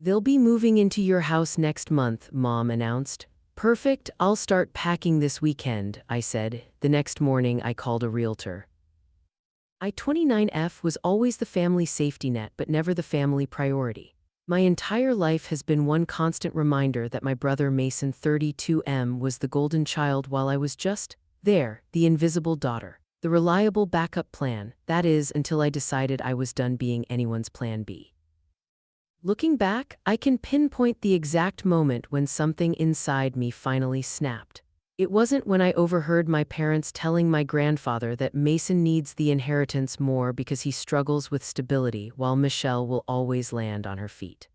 They'll be moving into your house next month, Mom announced. Perfect, I'll start packing this weekend, I said. The next morning, I called a realtor. I-29F was always the family safety net, but never the family priority. My entire life has been one constant reminder that my brother Mason 32M was the golden child while I was just there, the invisible daughter, the reliable backup plan, that is, until I decided I was done being anyone's plan B. Looking back, I can pinpoint the exact moment when something inside me finally snapped. It wasn't when I overheard my parents telling my grandfather that Mason needs the inheritance more because he struggles with stability while Michelle will always land on her feet.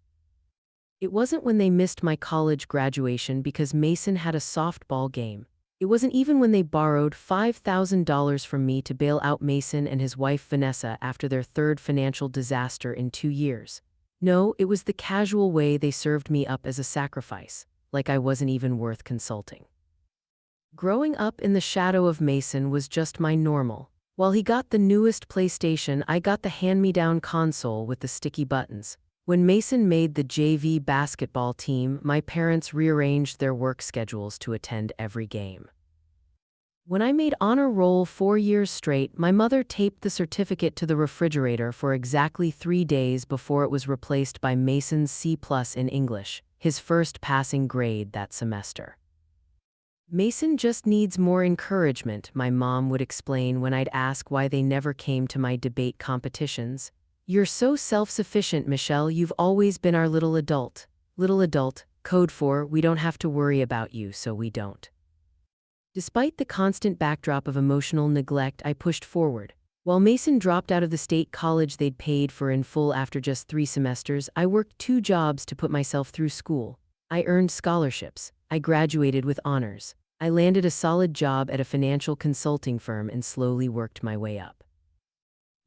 It wasn't when they missed my college graduation because Mason had a softball game. It wasn't even when they borrowed $5,000 from me to bail out Mason and his wife Vanessa after their third financial disaster in 2 years. No, it was the casual way they served me up as a sacrifice, like I wasn't even worth consulting. Growing up in the shadow of Mason was just my normal. While he got the newest PlayStation, I got the hand-me-down console with the sticky buttons. When Mason made the JV basketball team, my parents rearranged their work schedules to attend every game. When I made honor roll 4 years straight, my mother taped the certificate to the refrigerator for exactly 3 days before it was replaced by Mason's C+ in English, his first passing grade that semester. Mason just needs more encouragement, my mom would explain when I'd ask why they never came to my debate competitions. You're so self-sufficient, Michelle, you've always been our little adult. Little adult, code for we don't have to worry about you, so we don't. Despite the constant backdrop of emotional neglect, I pushed forward. While Mason dropped out of the state college they'd paid for in full after just 3 semesters, I worked 2 jobs to put myself through school. I earned scholarships. I graduated with honors. I landed a solid job at a financial consulting firm and slowly worked my way up.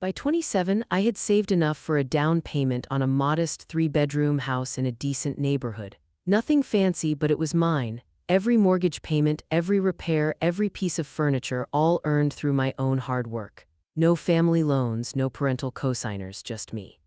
By 27, I had saved enough for a down payment on a modest 3-bedroom house in a decent neighborhood. Nothing fancy, but it was mine. Every mortgage payment, every repair, every piece of furniture, all earned through my own hard work. No family loans, no parental cosigners, just me.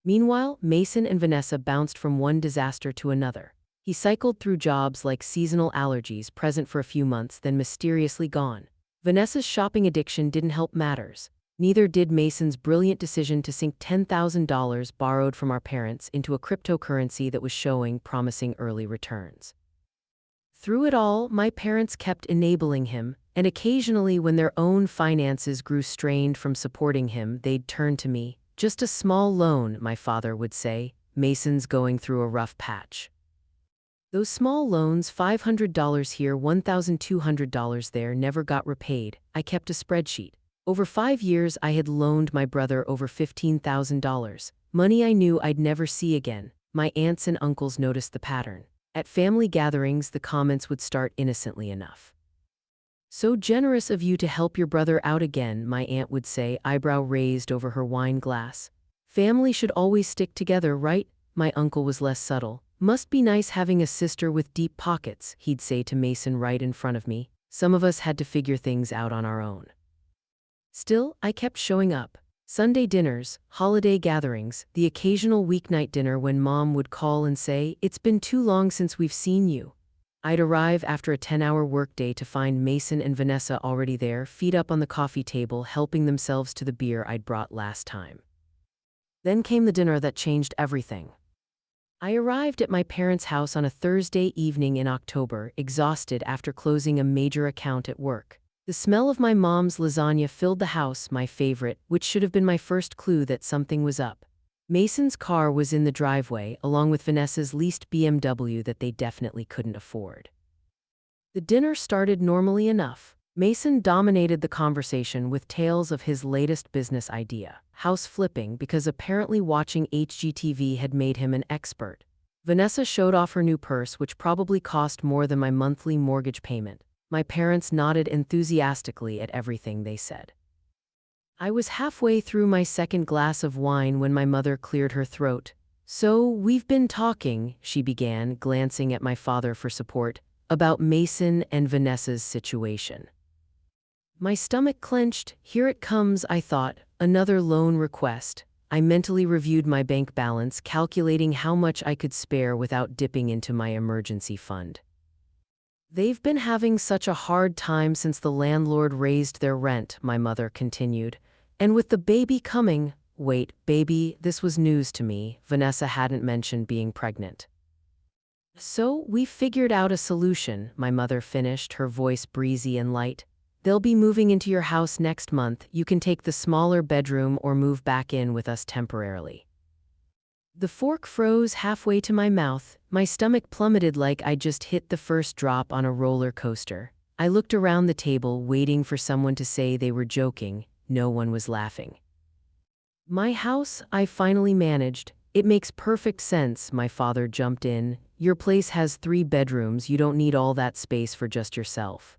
Meanwhile, Mason and Vanessa bounced from one disaster to another. He cycled through jobs like seasonal allergies, present for a few months, then mysteriously gone. Vanessa's shopping addiction didn't help matters. Neither did Mason's brilliant decision to sink $10,000 borrowed from our parents into a cryptocurrency that was showing promising early returns. Through it all, my parents kept enabling him, and occasionally when their own finances grew strained from supporting him, they'd turn to me. Just a small loan, my father would say. Mason's going through a rough patch. Those small loans, $500 here, $1,200 there, never got repaid. I kept a spreadsheet. Over 5 years, I had loaned my brother over $15,000, money I knew I'd never see again. My aunts and uncles noticed the pattern. At family gatherings, the comments would start innocently enough. So generous of you to help your brother out again, my aunt would say, eyebrow raised over her wine glass. Family should always stick together, right? My uncle was less subtle. Must be nice having a sister with deep pockets, he'd say to Mason right in front of me. Some of us had to figure things out on our own. Still, I kept showing up. Sunday dinners, holiday gatherings, the occasional weeknight dinner when Mom would call and say, "It's been too long since we've seen you." I'd arrive after a 10-hour workday to find Mason and Vanessa already there, feet up on the coffee table, helping themselves to the beer I'd brought last time. Then came the dinner that changed everything. I arrived at my parents' house on a Thursday evening in October, exhausted after closing a major account at work. The smell of my mom's lasagna filled the house, my favorite, which should have been my first clue that something was up. Mason's car was in the driveway, along with Vanessa's leased BMW that they definitely couldn't afford. The dinner started normally enough. Mason dominated the conversation with tales of his latest business idea, house flipping, because apparently watching HGTV had made him an expert. Vanessa showed off her new purse, which probably cost more than my monthly mortgage payment. My parents nodded enthusiastically at everything they said. I was halfway through my second glass of wine when my mother cleared her throat. "So, we've been talking," she began, glancing at my father for support, "about Mason and Vanessa's situation." My stomach clenched. Here it comes, I thought, another loan request. I mentally reviewed my bank balance, calculating how much I could spare without dipping into my emergency fund. They've been having such a hard time since the landlord raised their rent, my mother continued. And with the baby coming, wait, baby, this was news to me. Vanessa hadn't mentioned being pregnant. So we figured out a solution, my mother finished, her voice breezy and light. They'll be moving into your house next month. You can take the smaller bedroom or move back in with us temporarily. The fork froze halfway to my mouth. My stomach plummeted like I just hit the first drop on a roller coaster. I looked around the table, waiting for someone to say they were joking. No one was laughing. My house, I finally managed. It makes perfect sense, my father jumped in. Your place has 3 bedrooms. You don't need all that space for just yourself.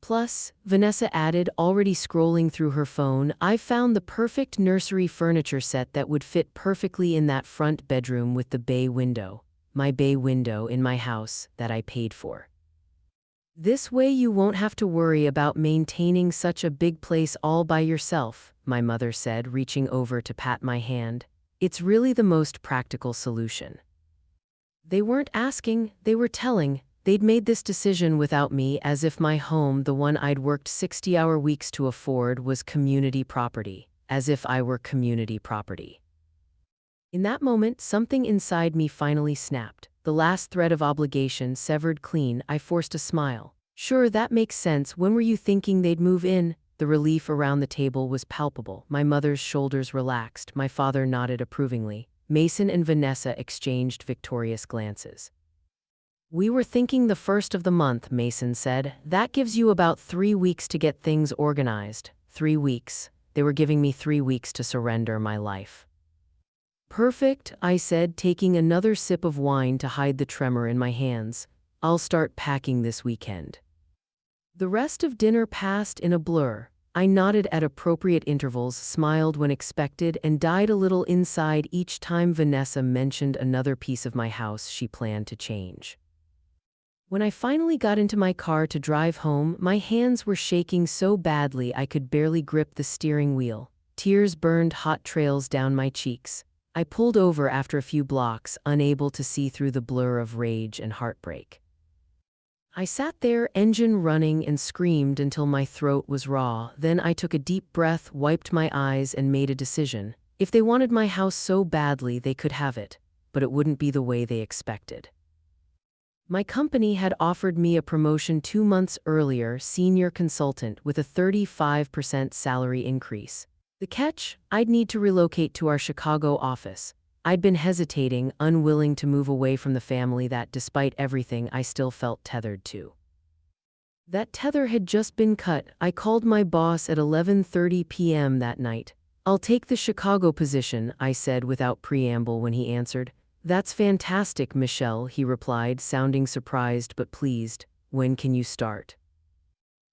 Plus, Vanessa added, already scrolling through her phone, I've found the perfect nursery furniture set that would fit perfectly in that front bedroom with the bay window. My bay window in my house that I paid for. This way you won't have to worry about maintaining such a big place all by yourself, my mother said, reaching over to pat my hand. It's really the most practical solution. They weren't asking, they were telling. They'd made this decision without me, as if my home, the one I'd worked 60-hour weeks to afford, was community property, as if I were community property. In that moment, something inside me finally snapped. The last thread of obligation severed clean. I forced a smile. Sure, that makes sense. When were you thinking they'd move in? The relief around the table was palpable. My mother's shoulders relaxed. My father nodded approvingly. Mason and Vanessa exchanged victorious glances. We were thinking the first of the month, Mason said. That gives you about 3 weeks to get things organized. 3 weeks. They were giving me 3 weeks to surrender my life. Perfect, I said, taking another sip of wine to hide the tremor in my hands. I'll start packing this weekend. The rest of dinner passed in a blur. I nodded at appropriate intervals, smiled when expected, and died a little inside each time Vanessa mentioned another piece of my house she planned to change. When I finally got into my car to drive home, my hands were shaking so badly I could barely grip the steering wheel. Tears burned hot trails down my cheeks. I pulled over after a few blocks, unable to see through the blur of rage and heartbreak. I sat there, engine running, and screamed until my throat was raw. Then I took a deep breath, wiped my eyes, and made a decision. If they wanted my house so badly, they could have it, but it wouldn't be the way they expected. My company had offered me a promotion 2 months earlier, senior consultant, with a 35% salary increase. The catch? I'd need to relocate to our Chicago office. I'd been hesitating, unwilling to move away from the family that, despite everything, I still felt tethered to. That tether had just been cut. I called my boss at 11:30 p.m. that night. I'll take the Chicago position, I said without preamble when he answered. That's fantastic, Michelle, he replied, sounding surprised but pleased. When can you start?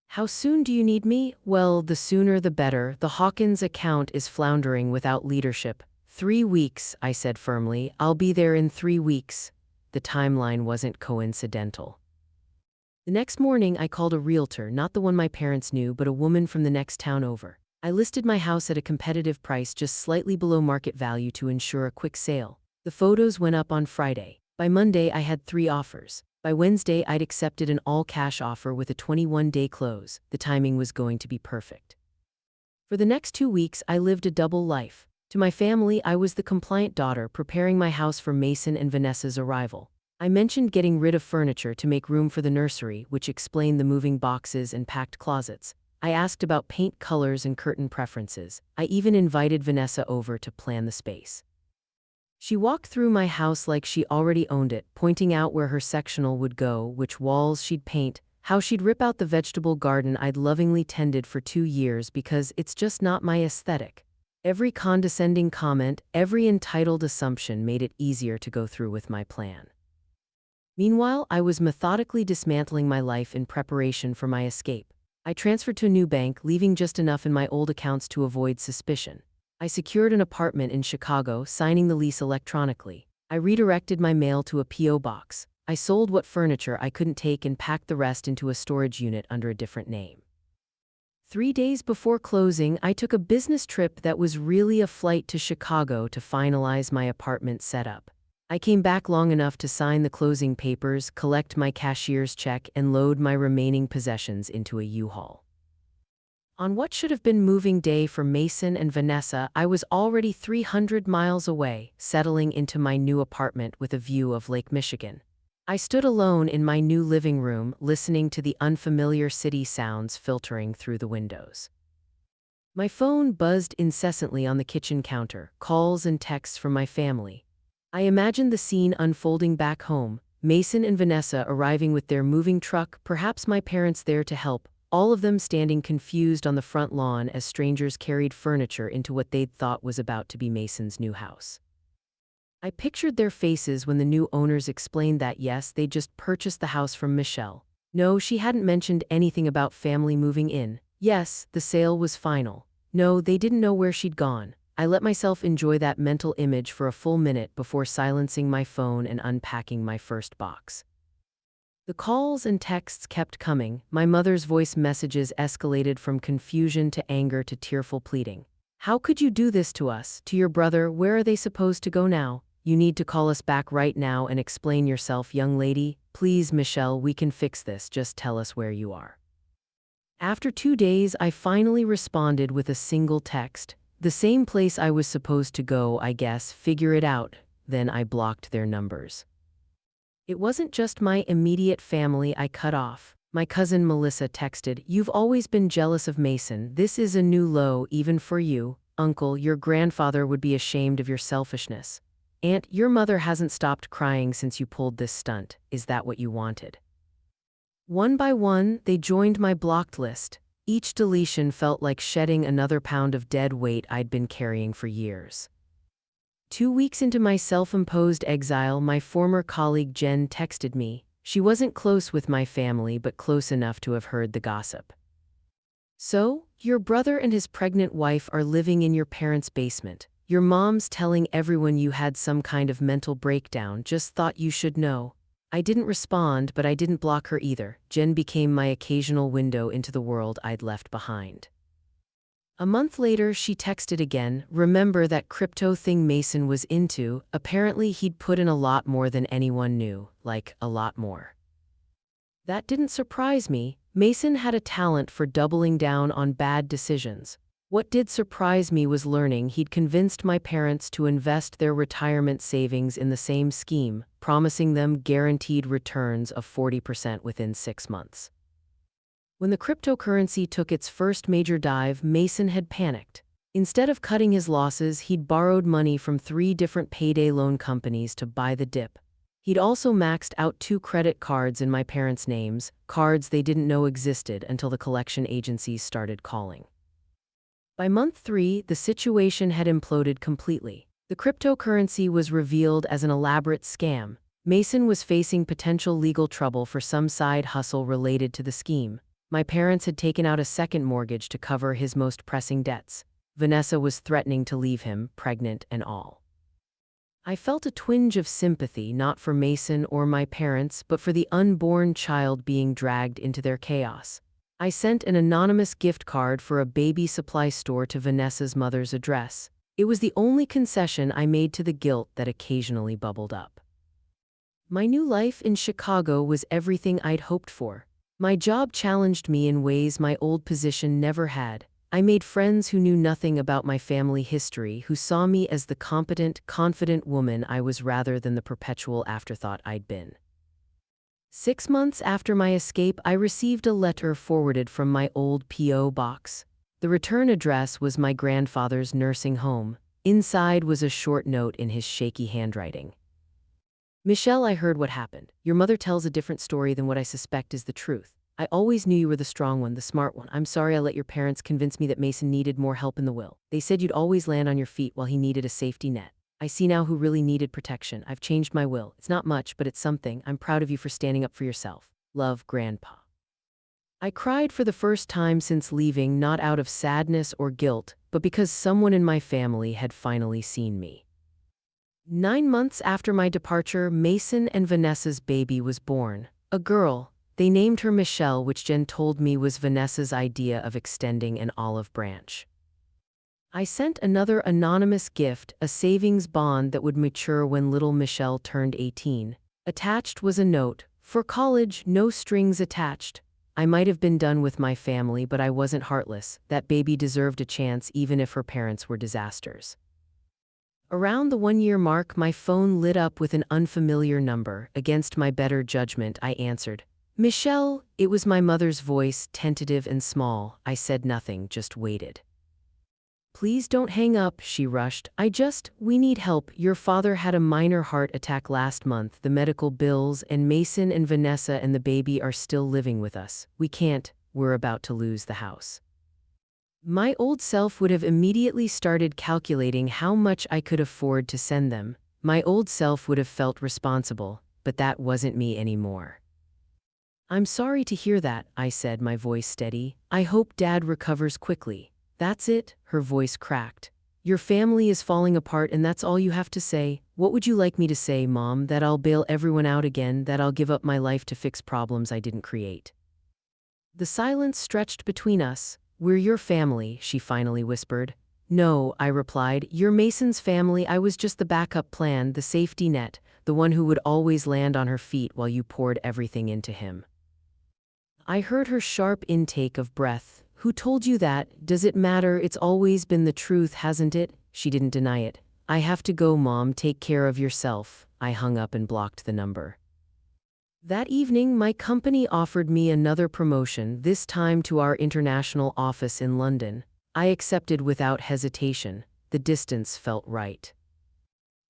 How soon do you need me? Well, the sooner the better. The Hawkins account is floundering without leadership. 3 weeks, I said firmly. I'll be there in 3 weeks. The timeline wasn't coincidental. The next morning, I called a realtor, not the one my parents knew, but a woman from the next town over. I listed my house at a competitive price, just slightly below market value, to ensure a quick sale. The photos went up on Friday. By Monday, I had 3 offers. By Wednesday, I'd accepted an all-cash offer with a 21-day close. The timing was going to be perfect. For the next 2 weeks, I lived a double life. To my family, I was the compliant daughter, preparing my house for Mason and Vanessa's arrival. I mentioned getting rid of furniture to make room for the nursery, which explained the moving boxes and packed closets. I asked about paint colors and curtain preferences. I even invited Vanessa over to plan the space. She walked through my house like she already owned it, pointing out where her sectional would go, which walls she'd paint, how she'd rip out the vegetable garden I'd lovingly tended for 2 years because it's just not my aesthetic. Every condescending comment, every entitled assumption made it easier to go through with my plan. Meanwhile, I was methodically dismantling my life in preparation for my escape. I transferred to a new bank, leaving just enough in my old accounts to avoid suspicion. I secured an apartment in Chicago, signing the lease electronically. I redirected my mail to a P.O. box. I sold what furniture I couldn't take and packed the rest into a storage unit under a different name. 3 days before closing, I took a business trip that was really a flight to Chicago to finalize my apartment setup. I came back long enough to sign the closing papers, collect my cashier's check, and load my remaining possessions into a U-Haul. On what should have been moving day for Mason and Vanessa, I was already 300 miles away, settling into my new apartment with a view of Lake Michigan. I stood alone in my new living room, listening to the unfamiliar city sounds filtering through the windows. My phone buzzed incessantly on the kitchen counter, calls and texts from my family. I imagined the scene unfolding back home, Mason and Vanessa arriving with their moving truck, perhaps my parents there to help, all of them standing confused on the front lawn as strangers carried furniture into what they'd thought was about to be Mason's new house. I pictured their faces when the new owners explained that yes, they'd just purchased the house from Michelle. No, she hadn't mentioned anything about family moving in. Yes, the sale was final. No, they didn't know where she'd gone. I let myself enjoy that mental image for a full minute before silencing my phone and unpacking my first box. The calls and texts kept coming. My mother's voice messages escalated from confusion to anger to tearful pleading. How could you do this to us, to your brother? Where are they supposed to go now? You need to call us back right now and explain yourself, young lady. Please, Michelle, we can fix this. Just tell us where you are. After 2 days, I finally responded with a single text. The same place I was supposed to go, I guess. Figure it out. Then I blocked their numbers. It wasn't just my immediate family I cut off. My cousin Melissa texted, "You've always been jealous of Mason. This is a new low even for you. Uncle, your grandfather would be ashamed of your selfishness. Aunt, your mother hasn't stopped crying since you pulled this stunt. Is that what you wanted?" One by one, they joined my blocked list. Each deletion felt like shedding another pound of dead weight I'd been carrying for years. 2 weeks into my self-imposed exile, my former colleague Jen texted me. She wasn't close with my family, but close enough to have heard the gossip. "So, your brother and his pregnant wife are living in your parents' basement. Your mom's telling everyone you had some kind of mental breakdown, just thought you should know." I didn't respond, but I didn't block her either. Jen became my occasional window into the world I'd left behind. A month later, she texted again, "Remember that crypto thing Mason was into? Apparently he'd put in a lot more than anyone knew, like a lot more." That didn't surprise me. Mason had a talent for doubling down on bad decisions. What did surprise me was learning he'd convinced my parents to invest their retirement savings in the same scheme, promising them guaranteed returns of 40% within 6 months. When the cryptocurrency took its first major dive, Mason had panicked. Instead of cutting his losses, he'd borrowed money from 3 different payday loan companies to buy the dip. He'd also maxed out 2 credit cards in my parents' names, cards they didn't know existed until the collection agencies started calling. By month 3, the situation had imploded completely. The cryptocurrency was revealed as an elaborate scam. Mason was facing potential legal trouble for some side hustle related to the scheme. My parents had taken out a second mortgage to cover his most pressing debts. Vanessa was threatening to leave him, pregnant and all. I felt a twinge of sympathy, not for Mason or my parents, but for the unborn child being dragged into their chaos. I sent an anonymous gift card for a baby supply store to Vanessa's mother's address. It was the only concession I made to the guilt that occasionally bubbled up. My new life in Chicago was everything I'd hoped for. My job challenged me in ways my old position never had. I made friends who knew nothing about my family history, who saw me as the competent, confident woman I was rather than the perpetual afterthought I'd been. 6 months after my escape, I received a letter forwarded from my old P.O. box. The return address was my grandfather's nursing home. Inside was a short note in his shaky handwriting. "Michelle, I heard what happened. Your mother tells a different story than what I suspect is the truth. I always knew you were the strong one, the smart one. I'm sorry I let your parents convince me that Mason needed more help in the will. They said you'd always land on your feet while he needed a safety net. I see now who really needed protection. I've changed my will. It's not much, but it's something. I'm proud of you for standing up for yourself. Love, Grandpa." I cried for the first time since leaving, not out of sadness or guilt, but because someone in my family had finally seen me. 9 months after my departure, Mason and Vanessa's baby was born. A girl. They named her Michelle, which Jen told me was Vanessa's idea of extending an olive branch. I sent another anonymous gift, a savings bond that would mature when little Michelle turned 18. Attached was a note, "For college, no strings attached." I might have been done with my family, but I wasn't heartless. That baby deserved a chance even if her parents were disasters. Around the 1-year mark, my phone lit up with an unfamiliar number. Against my better judgment, I answered. "Michelle," it was my mother's voice, tentative and small. I said nothing, just waited. "Please don't hang up," she rushed. We need help. Your father had a minor heart attack last month. The medical bills, and Mason and Vanessa and the baby are still living with us. We can't, we're about to lose the house." My old self would have immediately started calculating how much I could afford to send them. My old self would have felt responsible, but that wasn't me anymore. "I'm sorry to hear that," I said, my voice steady. "I hope Dad recovers quickly." "That's it," her voice cracked. "Your family is falling apart and that's all you have to say? What would you like me to say, Mom? That I'll bail everyone out again, that I'll give up my life to fix problems I didn't create?" The silence stretched between us. "We're your family," she finally whispered. "No," I replied, "you're Mason's family. I was just the backup plan, the safety net, the one who would always land on her feet while you poured everything into him." I heard her sharp intake of breath. "Who told you that? Does it matter? It's always been the truth, hasn't it?" She didn't deny it. "I have to go, Mom. Take care of yourself." I hung up and blocked the number. That evening, my company offered me another promotion, this time to our international office in London. I accepted without hesitation. The distance felt right.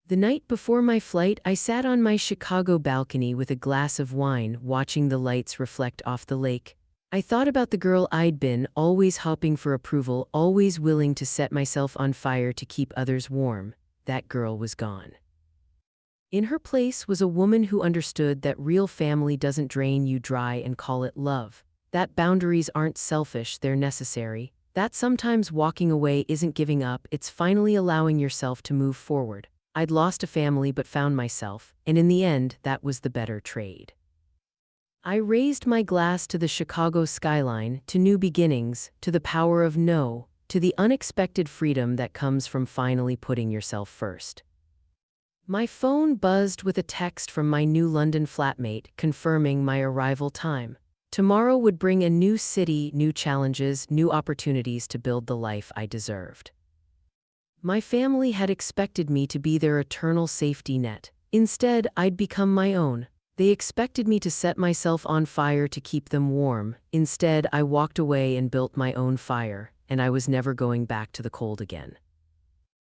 The night before my flight, I sat on my Chicago balcony with a glass of wine, watching the lights reflect off the lake. I thought about the girl I'd been, always hoping for approval, always willing to set myself on fire to keep others warm. That girl was gone. In her place was a woman who understood that real family doesn't drain you dry and call it love. That boundaries aren't selfish, they're necessary. That sometimes walking away isn't giving up, it's finally allowing yourself to move forward. I'd lost a family but found myself, and in the end, that was the better trade. I raised my glass to the Chicago skyline, to new beginnings, to the power of no, to the unexpected freedom that comes from finally putting yourself first. My phone buzzed with a text from my new London flatmate confirming my arrival time. Tomorrow would bring a new city, new challenges, new opportunities to build the life I deserved. My family had expected me to be their eternal safety net. Instead, I'd become my own. They expected me to set myself on fire to keep them warm. Instead, I walked away and built my own fire, and I was never going back to the cold again.